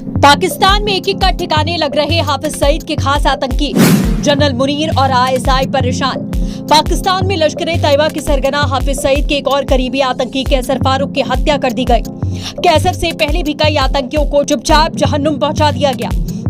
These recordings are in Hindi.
पाकिस्तान में एक एक का ठिकाने लग रहे हाफिज सईद के खास आतंकी जनरल मुनीर और आईएसआई परेशान। पाकिस्तान में लश्कर-ए-तैयबा के सरगना हाफिज सईद के एक और करीबी आतंकी कैसर फारूक की हत्या कर दी गई। कैसर से पहले भी कई आतंकियों को चुपचाप जहन्नुम पहुंचा दिया गया।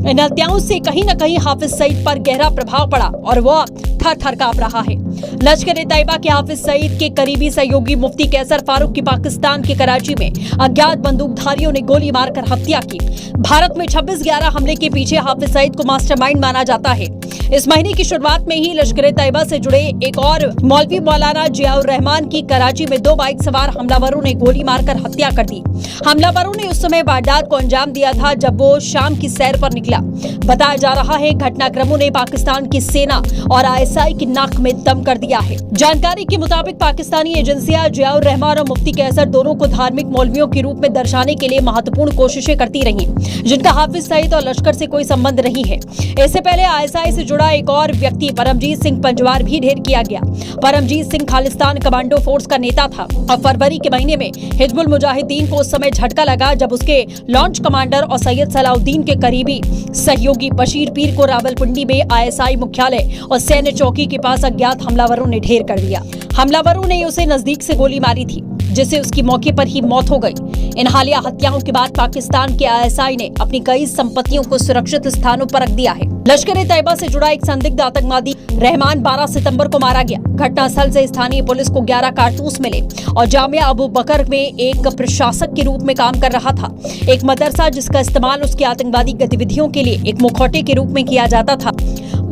इन हत्याओं से कहीं न कहीं हाफिज सईद पर गहरा प्रभाव पड़ा और वो थर थर कांप रहा है। लश्कर-ए-तैयबा के हाफिज सईद के करीबी सहयोगी मुफ्ती कैसर फारूक की पाकिस्तान के कराची में अज्ञात बंदूकधारियों ने गोली मारकर हत्या की। भारत में 26/11 हमले के पीछे हाफिज सईद को मास्टरमाइंड माना जाता है। इस महीने की शुरुआत में ही लश्कर-ए-तैयबा से जुड़े एक और मौलवी मौलाना जियाउर रहमान की कराची में 2 बाइक सवार हमलावरों ने गोली मारकर हत्या कर दी। हमलावरों ने उस समय वारदात को अंजाम दिया था जब वो शाम की सैर पर निकला। बताया जा रहा है घटनाक्रमों ने पाकिस्तान की सेना और आईएसआई की नाक में दम कर दिया है। जानकारी के मुताबिक पाकिस्तानी एजेंसियां जियाउर रहमान और मुफ्ती कैसर दोनों को धार्मिक मौलवियों के रूप में दर्शाने के लिए महत्वपूर्ण कोशिशें करती रही, जिनका हाफिज सईद और लश्कर से कोई संबंध नहीं है। इससे पहले आईएसआई से जुड़ा एक और व्यक्ति परमजीत सिंह पंजवार भी ढेर किया गया। परमजीत सिंह खालिस्तान कमांडो फोर्स का नेता था और फरवरी के महीने में हिजबुल मुजाहिदीन को उस समय झटका लगा जब उसके लॉन्च कमांडर और सैयद सलाउद्दीन के करीबी सहयोगी बशीर पीर को रावलपिंडी में आईएसआई मुख्यालय और सैन्य चौकी के पास अज्ञात हमलावरों ने ढेर कर दिया। हमलावरों ने उसे नजदीक से गोली मारी थी, जिससे उसकी मौके पर ही मौत हो गई। इन हालिया हत्याओं के बाद पाकिस्तान के आईएसआई ने अपनी कई संपत्तियों को सुरक्षित स्थानों पर रख दिया है। लश्कर-ए-तैयबा से जुड़ा एक संदिग्ध आतंकवादी रहमान 12 सितंबर को मारा गया। घटनास्थल से स्थानीय पुलिस को 11 कारतूस मिले और जामिया अबू बकर में एक प्रशासक के रूप में काम कर रहा था। एक मदरसा जिसका इस्तेमाल उसकी आतंकवादी गतिविधियों के लिए एक मुखौटे के रूप में किया जाता था।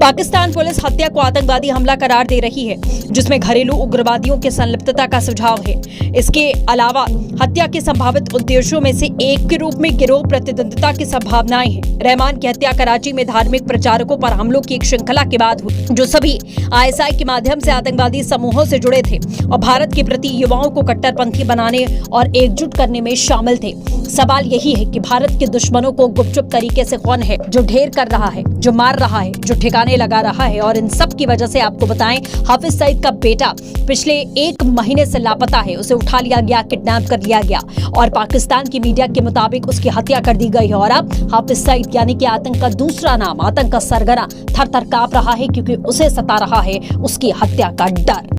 पाकिस्तान पुलिस हत्या को आतंकवादी हमला करार दे रही है, जिसमें घरेलू उग्रवादियों की संलिप्तता का सुझाव है। इसके अलावा हत्या के संभावित उद्देश्यों में से एक के रूप में गिरोह प्रतिद्वंदिता की संभावनाएं हैं। रहमान की हत्या कराची में धार्मिक प्रचारकों पर हमलों की एक श्रृंखला के बाद हुई, जो सभी आईएसआई के माध्यम से आतंकवादी समूहों से जुड़े थे और भारत के प्रति युवाओं को कट्टरपंथी बनाने और एकजुट करने में शामिल थे। सवाल यही है कि भारत के दुश्मनों को गुपचुप तरीके से कौन है जो ढेर कर रहा है, जो मार रहा है, जो ठिकाने लगा रहा है। और इन सब की वजह से आपको बताएं, हाफिज सईद का बेटा पिछले 1 महीने से लापता है। उसे उठा लिया गया, किडनैप कर लिया गया और पाकिस्तान की मीडिया के मुताबिक उसकी हत्या कर दी गई है। और अब हाफिज सईद यानी कि आतंक का दूसरा नाम, आतंक का सरगना, थर थर कांप रहा है क्योंकि उसे सता रहा है उसकी हत्या का डर।